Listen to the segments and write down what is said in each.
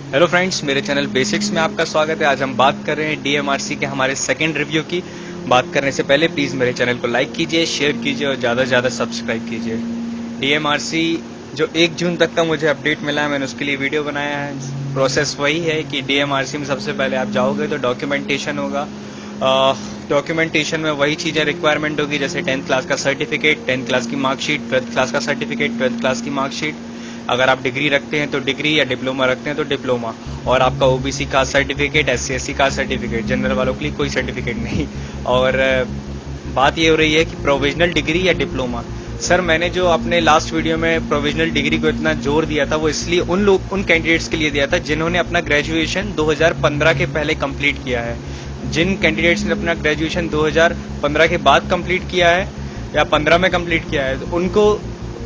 Hello friends, मेरे channel basics में आपका स्वागत है। आज हम बात कर रहे हैं डीएमआरसी के हमारे सेकंड रिव्यू की। बात करने से पहले प्लीज़ मेरे चैनल को लाइक कीजिए, शेयर कीजिए और ज़्यादा से ज़्यादा सब्सक्राइब कीजिए। डीएमआरसी जो 1 जून तक का मुझे अपडेट मिला है, मैंने उसके लिए वीडियो बनाया है। प्रोसेस वही है कि डीएमआरसी में सबसे पहले आप जाओगे तो डॉक्यूमेंटेशन होगा। डॉक्यूमेंटेशन में वही चीज़ें रिक्वायरमेंट होगी, जैसे 10th क्लास का सर्टिफिकेट, 10th क्लास की मार्कशीट, 12th क्लास का सर्टिफिकेट, 12th क्लास की मार्कशीट। अगर आप डिग्री रखते हैं तो डिग्री, या डिप्लोमा रखते हैं तो डिप्लोमा, और आपका OBC caste certificate, SC caste certificate. General वालों के लिए कोई सर्टिफिकेट नहीं। और बात ये हो रही है कि प्रोविजनल डिग्री या डिप्लोमा। सर, मैंने जो अपने लास्ट वीडियो में प्रोविजनल डिग्री को इतना जोर दिया था, वो इसलिए उन कैंडिडेट्स के लिए दिया था जिन्होंने अपना ग्रेजुएशन 2015 के पहले कंप्लीट किया है। जिन कैंडिडेट्स ने अपना ग्रेजुएशन 2015 के बाद कंप्लीट किया है या 15 में कंप्लीट किया है, तो उनको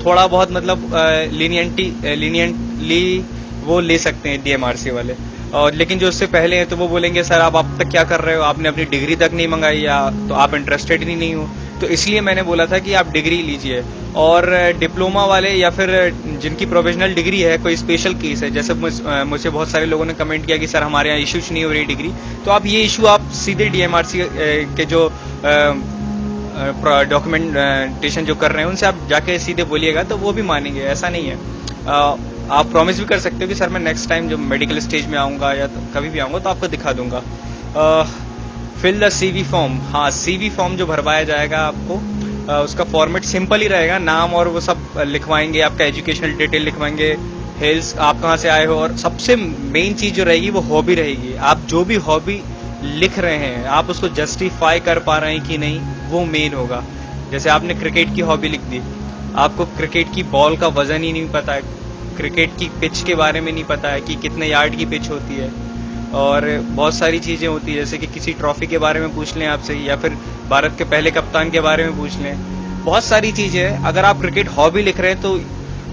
थोड़ा बहुत मतलब लीनियंटली वो ले सकते हैं डीएमआरसी वाले। और लेकिन जो उससे पहले हैं तो वो बोलेंगे सर आप अब तक क्या कर रहे हो, आपने अपनी डिग्री तक नहीं मंगाई, या तो आप इंटरेस्टेड ही नहीं हो। तो इसलिए मैंने बोला था कि आप डिग्री लीजिए। और डिप्लोमा वाले या फिर जिनकी प्रोविजनल डिग्री है, कोई स्पेशल केस है, जैसे मुझे बहुत सारे लोगों ने कमेंट किया कि सर हमारे यहाँ इशूज नहीं हो रही डिग्री, तो आप ये इशू आप सीधे डीएमआरसी के जो डॉक्यूमेंटेशन जो कर रहे हैं उनसे आप जाके सीधे बोलिएगा तो वो भी मानेंगे। ऐसा नहीं है। आप प्रॉमिस भी कर सकते हो कि सर मैं नेक्स्ट टाइम जब मेडिकल स्टेज में आऊँगा या तो कभी भी आऊँगा तो आपको दिखा दूंगा। Fill the CV form. हाँ, सीवी फॉर्म जो भरवाया जाएगा आपको, उसका फॉर्मेट सिंपल ही रहेगा। नाम और वो सब लिखवाएंगे, आपका एजुकेशनल डिटेल लिखवाएंगे, हेल्थ, आप कहाँ से आए हो, और सबसे मेन चीज़ जो रहेगी वो हॉबी रहेगी। आप जो भी हॉबी लिख रहे हैं आप उसको जस्टिफाई कर पा रहे हैं कि नहीं, वो मेन होगा। जैसे आपने क्रिकेट की हॉबी लिख दी, आपको क्रिकेट की बॉल का वजन ही नहीं पता है, क्रिकेट की पिच के बारे में नहीं पता है कि कितने यार्ड की पिच होती है, और बहुत सारी चीज़ें होती है, जैसे कि किसी ट्रॉफी के बारे में पूछ लें आपसे, या फिर भारत के पहले कप्तान के बारे में पूछ लें। बहुत सारी चीज़ें हैं। अगर आप क्रिकेट हॉबी लिख रहे हैं तो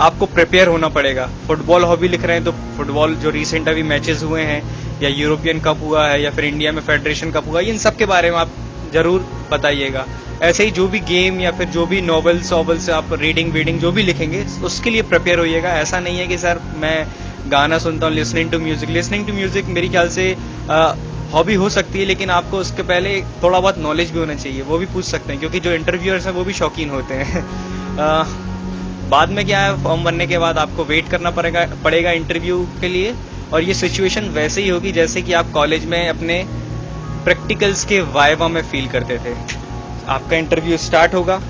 आपको प्रिपेयर होना पड़ेगा। फुटबॉल हॉबी लिख रहे हैं तो फुटबॉल जो रिसेंट अभी मैचेस हुए हैं, या यूरोपियन कप हुआ है, या फिर इंडिया में फेडरेशन कप हुआ, इन सब के बारे में आप जरूर बताइएगा। ऐसे ही जो भी गेम या फिर जो भी नॉवेल्स आप रीडिंग जो भी लिखेंगे उसके लिए प्रिपेयर होइएगा। ऐसा नहीं है कि सर मैं गाना सुनता हूँ, लिसनिंग टू म्यूजिक मेरे ख्याल से हॉबी हो सकती है, लेकिन आपको उसके पहले थोड़ा बहुत नॉलेज भी होना चाहिए। वो भी पूछ सकते हैं, क्योंकि जो इंटरव्यूअर्स हैं वो भी शौकीन होते हैं। बाद में क्या है, फॉर्म भरने के बाद आपको वेट करना पड़ेगा इंटरव्यू के लिए। और ये सिचुएशन वैसे ही होगी जैसे कि आप कॉलेज में अपने प्रैक्टिकल्स के वाइवा में फील करते थे। आपका इंटरव्यू स्टार्ट होगा।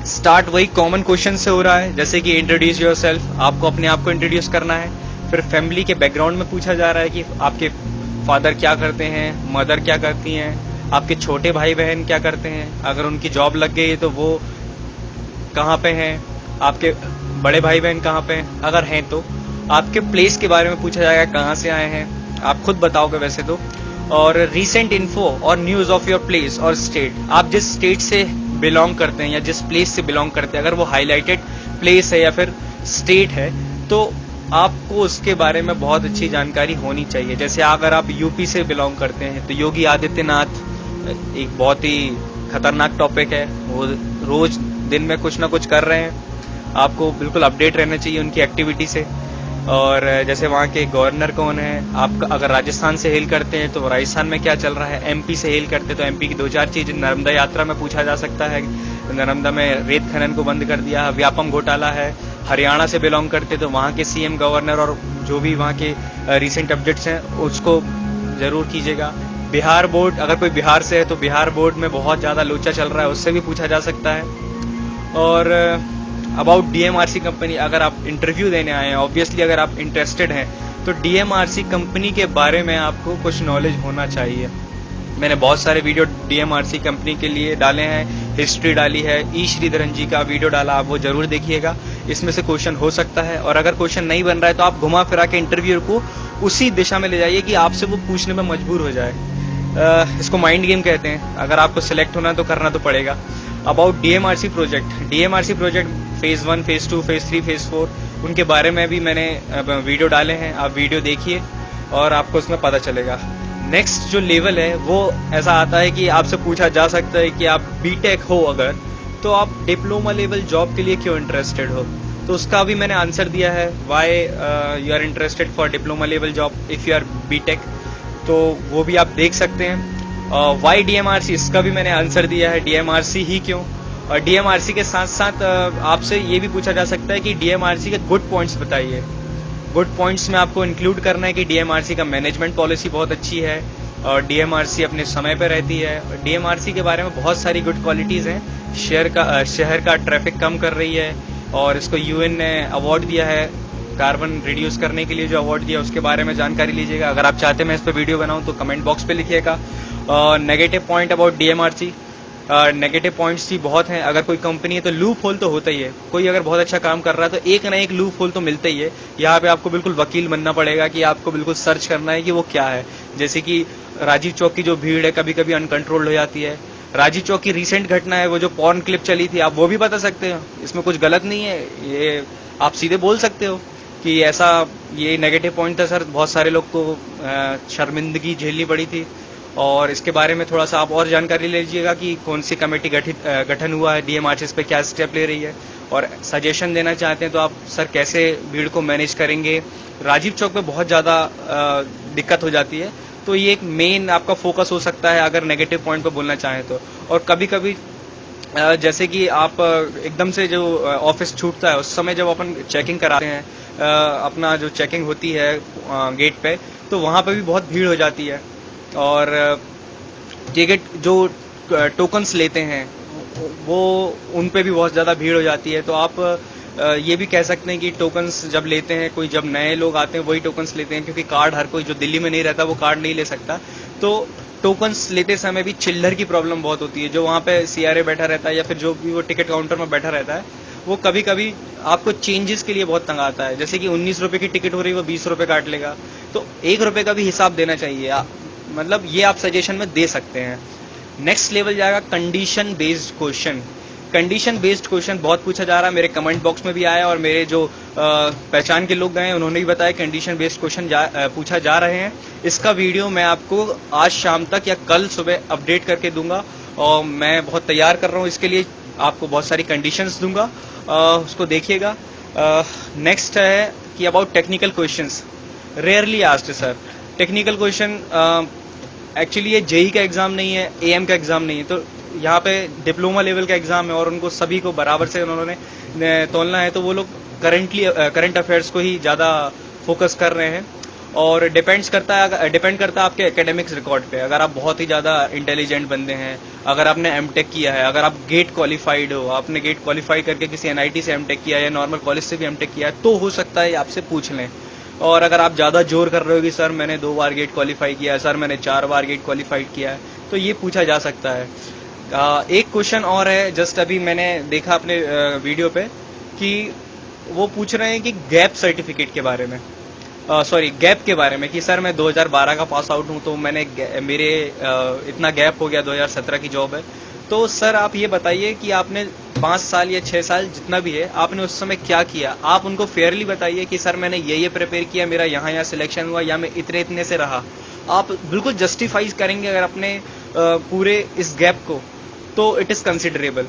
स्टार्ट वही कॉमन क्वेश्चन से हो रहा है, जैसे कि इंट्रोड्यूस योरसेल्फ, आपको अपने आप को इंट्रोड्यूस करना है। फिर फैमिली के बैकग्राउंड में पूछा जा रहा है कि आपके फादर क्या करते हैं, मदर क्या करती हैं, आपके छोटे भाई बहन क्या करते हैं, अगर उनकी जॉब लग गई है तो वो कहाँ पे हैं, आपके बड़े भाई बहन कहाँ पे हैं, अगर हैं तो आपके प्लेस के बारे में पूछा जाएगा, कहाँ से आए हैं, आप खुद बताओगे वैसे तो। और रीसेंट इन्फो और न्यूज ऑफ योर प्लेस और स्टेट, आप जिस स्टेट से बिलोंग करते हैं या जिस प्लेस से बिलोंग करते हैं, अगर वो हाईलाइटेड प्लेस है या फिर स्टेट है तो आपको उसके बारे में बहुत अच्छी जानकारी होनी चाहिए। जैसे अगर आप यूपी से बिलोंग करते हैं तो योगी आदित्यनाथ एक बहुत ही खतरनाक टॉपिक है, वो रोज दिन में कुछ ना कुछ कर रहे हैं, आपको बिल्कुल अपडेट रहना चाहिए उनकी एक्टिविटी से। और जैसे वहाँ के गवर्नर कौन है, आप अगर राजस्थान से हेल करते हैं तो राजस्थान में क्या चल रहा है, एमपी से हेल करते हैं तो एमपी की 2-4 चीज़ नर्मदा यात्रा में पूछा जा सकता है। नर्मदा में रेत खनन को बंद कर दिया, व्यापम घोटाला है। हरियाणा से बिलोंग करते तो वहाँ के सीएम, गवर्नर और जो भी वहाँ के रिसेंट अपडेट्स हैं उसको ज़रूर कीजिएगा। बिहार बोर्ड, अगर कोई बिहार से है तो बिहार बोर्ड में बहुत ज़्यादा लोचा चल रहा है, उससे भी पूछा जा सकता है। और अबाउट डीएमआरसी कंपनी, अगर आप इंटरव्यू देने आए हैं, ऑब्वियसली अगर आप इंटरेस्टेड हैं तो डीएमआरसी कंपनी के बारे में आपको कुछ नॉलेज होना चाहिए। मैंने बहुत सारे वीडियो डीएमआरसी कंपनी के लिए डाले हैं, हिस्ट्री डाली है, ई श्रीधरन जी का वीडियो डाला, आप वो जरूर देखिएगा। इसमें से क्वेश्चन हो सकता है, और अगर क्वेश्चन नहीं बन रहा है तो आप घुमा फिरा के इंटरव्यूअर को उसी दिशा में ले जाइए कि आपसे वो पूछने में मजबूर हो जाए। इसको माइंड गेम कहते हैं। अगर आपको सिलेक्ट होना है तो करना तो पड़ेगा। About DMRC project phase 1, phase 2, phase 3, phase 4, उनके बारे में भी मैंने वीडियो डाले हैं, आप वीडियो देखिए और आपको उसमें पता चलेगा। नेक्स्ट जो लेवल है वो ऐसा आता है कि आपसे पूछा जा सकता है कि आप बीटेक हो अगर, तो आप डिप्लोमा लेवल जॉब के लिए क्यों इंटरेस्टेड हो। तो उसका भी मैंने आंसर दिया है, why you are interested for diploma level job if you are BTech, तो वो भी आप देख सकते हैं। वाई डीएमआरसी, इसका भी मैंने आंसर दिया है, डीएमआरसी ही क्यों। और डीएमआरसी के साथ साथ आपसे ये भी पूछा जा सकता है कि डीएमआरसी के गुड पॉइंट्स बताइए। गुड पॉइंट्स में आपको इंक्लूड करना है कि डीएमआरसी का मैनेजमेंट पॉलिसी बहुत अच्छी है और डीएमआरसी अपने समय पर रहती है। डीएमआरसी के बारे में बहुत सारी गुड क्वालिटीज़ हैं। शहर का ट्रैफिक कम कर रही है और इसको यूएन ने अवार्ड दिया है कार्बन रिड्यूस करने के लिए, जो अवार्ड दिया उसके बारे में जानकारी लीजिएगा। अगर आप चाहते हैं मैं इस पर वीडियो बनाऊं तो कमेंट बॉक्स पे लिखिएगा। Negative point about DMRC, negative points ही बहुत हैं। अगर कोई कंपनी है तो लूप होल तो होता ही है, कोई अगर बहुत अच्छा काम कर रहा है तो एक ना एक लूप होल तो मिलता ही है। यहाँ पे आपको बिल्कुल वकील बनना पड़ेगा कि आपको बिल्कुल सर्च करना है कि वो क्या है। जैसे कि राजीव चौक की जो भीड़ है कभी कभी अनकंट्रोल्ड हो जाती है। राजीव चौक की रिसेंट घटना है, वो जो पॉर्न क्लिप चली थी, आप वो भी बता सकते हो, इसमें कुछ गलत नहीं है, ये आप सीधे बोल सकते हो कि ऐसा, ये नेगेटिव पॉइंट था सर। बहुत सारे लोग को शर्मिंदगी झेलनी पड़ी थी और इसके बारे में थोड़ा सा आप और जानकारी ले लीजिएगा कि कौन सी कमेटी गठन हुआ है, डीएमआरसी इस पे क्या स्टेप ले रही है। और सजेशन देना चाहते हैं तो आप सर कैसे भीड़ को मैनेज करेंगे। राजीव चौक पे बहुत ज़्यादा दिक्कत हो जाती है, तो ये एक मेन आपका फोकस हो सकता है अगर नेगेटिव पॉइंट पे बोलना चाहें तो। और कभी कभी जैसे कि आप एकदम से जो ऑफिस छूटता है उस समय जब अपन चेकिंग कराते हैं, अपना जो चेकिंग होती है गेट पे, तो वहाँ पे भी बहुत भीड़ हो जाती है। और टिकट जो टोकन्स लेते हैं वो उन पे भी बहुत ज़्यादा भीड़ हो जाती है। तो आप ये भी कह सकते हैं कि टोकन्स जब लेते हैं, कोई जब नए लोग आते हैं वही टोकन्स लेते हैं, क्योंकि कार्ड हर कोई जो दिल्ली में नहीं रहता वो कार्ड नहीं ले सकता। तो टोकन्स लेते समय भी चिल्लर की प्रॉब्लम बहुत होती है। जो वहाँ पे सीआरए बैठा रहता है या फिर जो भी वो टिकट काउंटर में बैठा रहता है, वो कभी कभी आपको चेंजेस के लिए बहुत तंग आता है। जैसे कि 19 रुपये की टिकट हो रही है, वो 20 रुपये काट लेगा, तो 1 रुपये का भी हिसाब देना चाहिए। मतलब ये आप सजेशन में दे सकते हैं। नेक्स्ट लेवल जाएगा condition based question. Condition based question बहुत पूछा जा रहा है, मेरे कमेंट बॉक्स में भी आया और मेरे जो पहचान के लोग गए हैं उन्होंने भी बताया कंडीशन बेस्ड क्वेश्चन पूछा जा रहे हैं। इसका वीडियो मैं आपको आज शाम तक या कल सुबह अपडेट करके दूंगा और मैं बहुत तैयार कर रहा हूँ इसके लिए, आपको बहुत सारी कंडीशंस दूंगा, उसको देखिएगा। नेक्स्ट है कि about technical questions rarely asked sir. Technical question actually ये जेई का एग्जाम नहीं है, एएम का एग्जाम नहीं है, तो यहाँ पे डिप्लोमा लेवल का एग्जाम है और उनको सभी को बराबर से उन्होंने तोलना है। तो वो लोग करंट अफेयर्स को ही ज़्यादा फोकस कर रहे हैं और डिपेंड करता है आपके एकेडमिक्स रिकॉर्ड पे। अगर आप बहुत ही ज़्यादा इंटेलिजेंट बंदे हैं, अगर आपने एमटेक किया है, अगर आप गेट क्वालिफाइड हो, आपने गेट क्वालिफाई करके किसी एनआईटी से एमटेक किया है या नॉर्मल कॉलेज से भी एमटेक किया है, तो हो सकता है आपसे पूछ लें। और अगर आप ज़्यादा जोर कर रहे हो कि सर मैंने 2 बार गेट क्वालिफाई किया है, सर मैंने 4 बार गेट क्वालिफाइड किया है, तो ये पूछा जा सकता है। एक क्वेश्चन और है, जस्ट अभी मैंने देखा अपने वीडियो पे कि वो पूछ रहे हैं कि गैप सर्टिफिकेट के बारे में, गैप के बारे में, कि सर मैं 2012 का पास आउट हूँ तो मेरे इतना गैप हो गया, 2017 की जॉब है। तो सर आप ये बताइए कि आपने 5 साल या 6 साल जितना भी है आपने उस समय क्या किया। आप उनको फेयरली बताइए कि सर मैंने ये प्रिपेयर किया, मेरा यहाँ सिलेक्शन हुआ या मैं इतने से रहा। आप बिल्कुल जस्टिफाई करेंगे अगर अपने पूरे इस गैप को, तो इट इज़ कंसिडरेबल।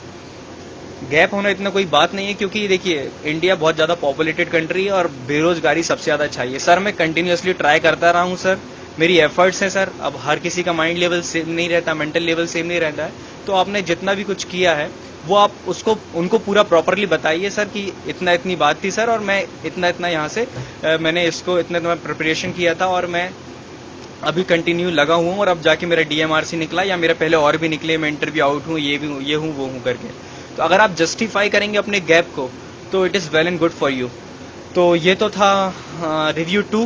गैप होना इतना कोई बात नहीं है, क्योंकि देखिए इंडिया बहुत ज़्यादा पॉपुलेटेड कंट्री है और बेरोजगारी सबसे ज़्यादा चाहिए। सर मैं कंटिन्यूसली ट्राई करता रहा हूँ सर, मेरी एफर्ट्स हैं सर। अब हर किसी का माइंड लेवल सेम नहीं रहता, मेंटल लेवल सेम नहीं रहता है, तो आपने जितना भी कुछ किया है वो आप उनको पूरा प्रॉपरली बताइए सर कि इतनी बात थी सर और मैं इतना यहाँ से मैंने इसको इतना प्रिपरेशन किया था और मैं अभी कंटिन्यू लगा हुआ हूँ और अब जाके मेरा डीएमआरसी निकला या मेरे पहले और भी निकले, मैं इंटरव्यू आउट हूँ, ये हूँ वो हूँ करके। तो अगर आप जस्टिफाई करेंगे अपने गैप को तो it is well and good for you. तो ये तो था review 2।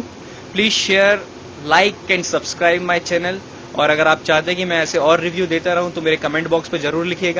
Please share, like and subscribe my channel. और अगर आप चाहते हैं कि मैं ऐसे और रिव्यू देता रहूँ तो मेरे कमेंट बॉक्स पे ज़रूर लिखिएगा।